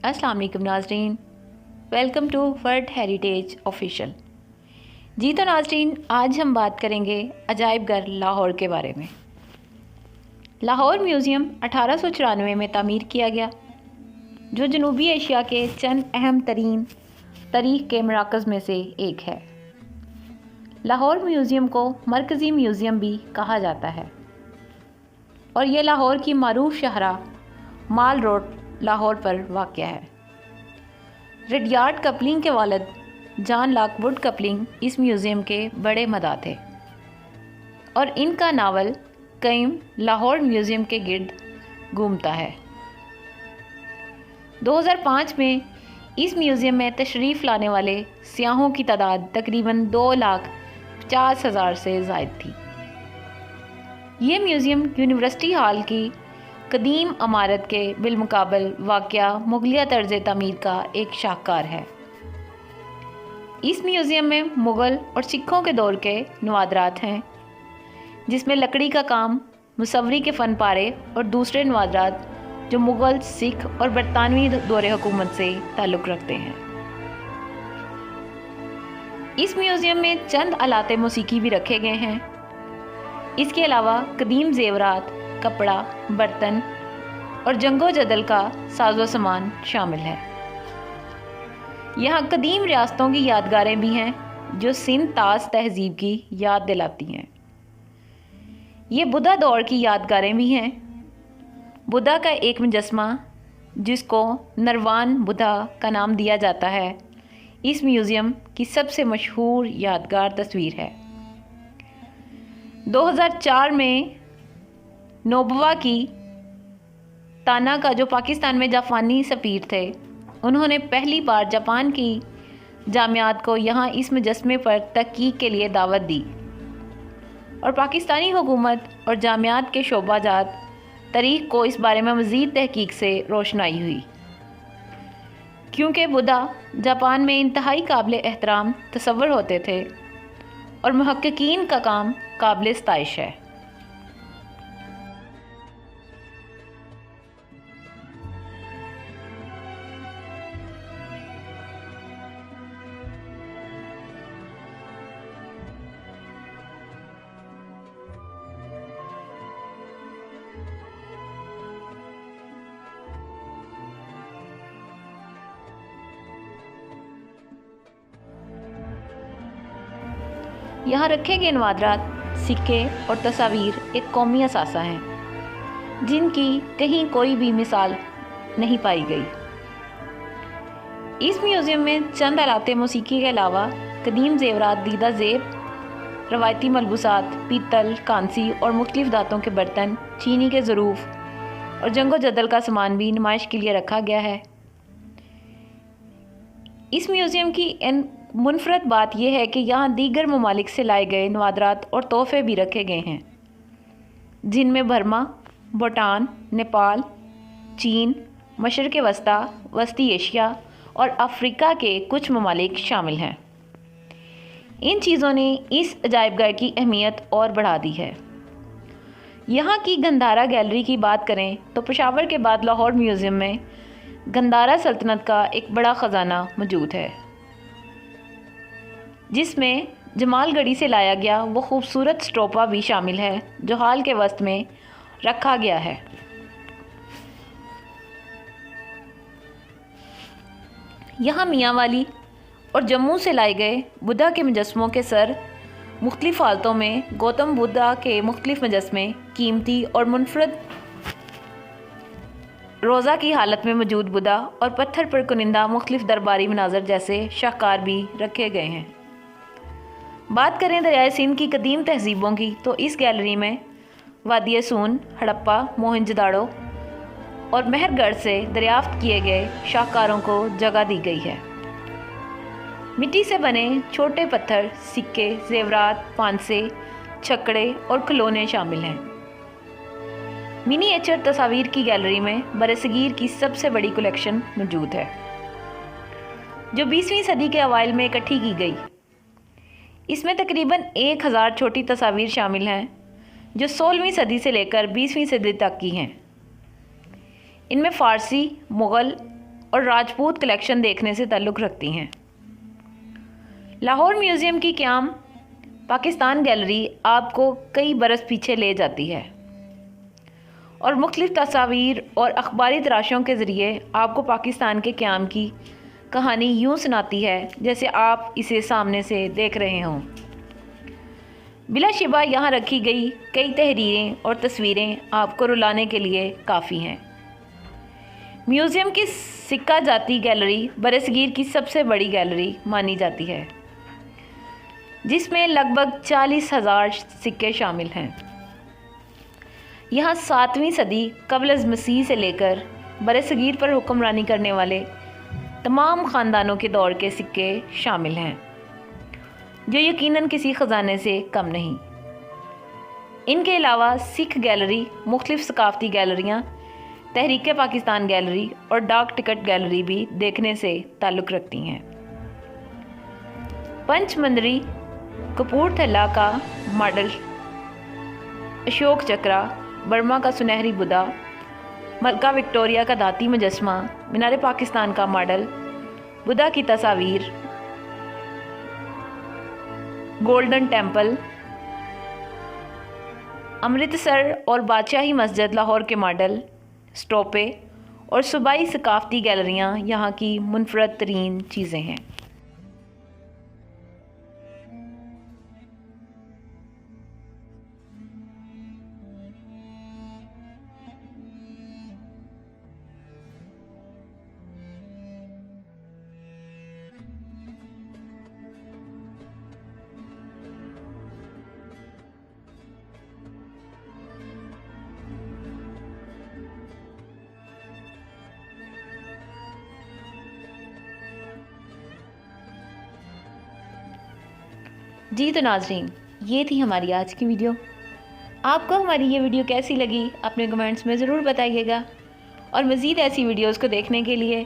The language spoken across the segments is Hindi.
अस्सलाम वालेकुम नाज़रीन, welcome to World Heritage official. जी तो नाज़रीन, आज हम बात करेंगे अजायब घर लाहौर के बारे में। लाहौर म्यूज़ियम 1894 में तामीर किया गया, जो जनूबी एशिया के चंद अहम तरीन तारीख़ के मराकज़ में से एक है। लाहौर म्यूज़ियम को मरकज़ी म्यूज़ियम भी कहा जाता है और यह लाहौर की मारूफ शाहरा माल रोड लाहौर पर वाक़या है। रिडयार्ड कपलिंग के वालिद जॉन लॉकवुड कपलिंग इस म्यूज़ियम के बड़े मदाह थे और इनका नावल कईम लाहौर म्यूज़ियम के गिर्द घूमता है। 2005 में इस म्यूज़ियम में तशरीफ़ लाने वाले सियाहों की तादाद तकरीबन 2,50,000 से ज़ायद थी। ये म्यूज़ियम यूनिवर्सिटी हॉल की कदीम इमारत के बिलमुकाबल वाक़या मुग़लिया तर्ज़ तामीर का एक शाहकार है। इस म्यूज़ियम में मुग़ल और सिखों के दौर के नवादरात हैं, जिसमें लकड़ी का काम, मुसव्वरी के फ़न पारे और दूसरे नवादरात जो मुग़ल, सिख और बरतानवी दौरे हुकूमत से ताल्लुक़ रखते हैं। इस म्यूज़ियम में चंद आलाते मौसीकी भी रखे गए हैं। इसके अलावा कदीम ज़ेवरात, कपड़ा, बर्तन और जंगो जदल का साजो सामान शामिल है। यहाँ कदीम रियासतों की यादगारें भी हैं जो सिंध ताज तहजीब की याद दिलाती हैं। ये बुद्धा दौर की यादगारें भी हैं। बुद्धा का एक मुजस्मा, जिसको नरवान बुद्धा का नाम दिया जाता है, इस म्यूज़ियम की सबसे मशहूर यादगार तस्वीर है। 2004 में नोबवा की ताना का, जो पाकिस्तान में जापानी सफ़ीर थे, उन्होंने पहली बार जापान की जामियात को यहाँ इस मुजस्मे पर तहकीक के लिए दावत दी और पाकिस्तानी हुकूमत और जामियात के शोबाजात तारीख़ को इस बारे में मज़ीद तहकीक से रोशनाई हुई, क्योंकि बुद्धा जापान में इंतहाई काबिल एहतराम तसव्वुर होते थे और मुहक्किकीन का काम काबिल सताइश है। यहाँ रखे गए नवादरात, सिक्के और तस्वीर एक कौमी असासा हैं, जिनकी कहीं कोई भी मिसाल नहीं पाई गई। इस म्यूज़ियम में चंद आलाते मौसीकी के अलावा कदीम ज़ेवरात, दीदा ज़ेब, रवायती मलबूसात, पीतल, कांसी और मुख्तलिफ़ धातों के बर्तन, चीनी के ज़रूफ़ और जंगो जदल का सामान भी नुमाइश के लिए रखा गया है। इस म्यूज़ियम की मुनफरद बात यह है कि यहाँ दीगर ममालिक से लाए गए नवादरात और तोहफ़े भी रखे गए हैं, जिनमें बर्मा, भूटान, नेपाल, चीन, मशरिक़ वस्ता, वस्ती एशिया और अफ्रीका के कुछ ममालिक शामिल हैं। इन चीज़ों ने इस अजायबघर की अहमियत और बढ़ा दी है। यहाँ की गंधारा गैलरी की बात करें तो पेशावर के बाद लाहौर म्यूज़ियम में गंधारा सल्तनत का एक बड़ा ख़जाना मौजूद है, जिसमें जमालगढ़ी से लाया गया वो खूबसूरत स्टोपा भी शामिल है, जो हाल के वस्त में रखा गया है। यहाँ मियाँ वाली और जम्मू से लाए गए बुद्धा के मुजस्मों के सर, मुख्तलिफ हालतों में गौतम बुद्धा के मुख्तलिफ मुजस्मे, कीमती और मुनफरद रोज़ा की हालत में मौजूद बुद्धा और पत्थर पर कुनिंदा मुख्तलिफ दरबारी मनाजर जैसे शाहकार भी रखे गए हैं। बात करें दरियाए सिंध की कदीम तहजीबों की, तो इस गैलरी में वादी सून, हड़प्पा, मोहनजोदाड़ो और मेहरगढ़ से दरियाफ्त किए गए शाहकारों को जगह दी गई है। मिट्टी से बने छोटे पत्थर, सिक्के, ज़ेवरात, पांसे, छकड़े और खिलौने शामिल हैं। मिनीएचर तस्वीर की गैलरी में बरसगीर की सबसे बड़ी कलेक्शन मौजूद है, जो 20वीं सदी के अवाइल में इकट्ठी की गई। इसमें तकरीबन 1000 छोटी तस्वीर शामिल हैं, जो 16वीं सदी से लेकर 20वीं सदी तक की हैं। इनमें फ़ारसी, मुग़ल और राजपूत कलेक्शन देखने से ताल्लुक़ रखती हैं। लाहौर म्यूज़ियम की क़याम पाकिस्तान गैलरी आपको कई बरस पीछे ले जाती है और मुख्तलिफ़ तस्वीर और अखबारी तराशों के ज़रिए आपको पाकिस्तान के क़याम की कहानी यूँ सुनाती है जैसे आप इसे सामने से देख रहे हों। बिलाशिबा यहाँ रखी गई कई तहरीरें और तस्वीरें आपको रुलाने के लिए काफ़ी हैं। म्यूज़ियम की सिक्का जाती गैलरी बरसगीर की सबसे बड़ी गैलरी मानी जाती है, जिसमें लगभग 40,000 सिक्के शामिल हैं। यहाँ 7वीं सदी क़ब्ल मसीह से लेकर बरसगीर पर हुक्मरानी करने वाले तमाम ख़ानदानों के दौर के सिक्के शामिल हैं, जो यकीनन किसी ख़जाने से कम नहीं। इनके अलावा सिख गैलरी, मुख्तलिफ़ सकाफ़ती गैलरियाँ, तहरीक पाकिस्तान गैलरी और डाक टिकट गैलरी भी देखने से ताल्लुक़ रखती हैं। पंचमंदरी कपूरथला का मॉडल अशोक चक्रा, बर्मा का सुनहरी बुद्धा, मलका विक्टोरिया का दाती मुजस्मा, मीनार पाकिस्तान का मॉडल, बुद्धा की तस्वीर, गोल्डन टेम्पल, अमृतसर और बादशाही मस्जिद लाहौर के मॉडल, स्टोपे और सूबाई सकाफ़ती गैलरियाँ यहाँ की मुनफरद तरीन चीज़ें हैं। जी तो नाज़रीन, ये थी हमारी आज की वीडियो। आपको हमारी ये वीडियो कैसी लगी अपने कमेंट्स में ज़रूर बताइएगा और मज़ीद ऐसी वीडियोस को देखने के लिए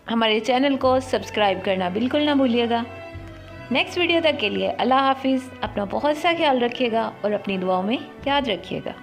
हमारे चैनल को सब्सक्राइब करना बिल्कुल ना भूलिएगा। नेक्स्ट वीडियो तक के लिए अल्लाह हाफिज़। अपना बहुत सा ख्याल रखिएगा और अपनी दुआओं में याद रखिएगा।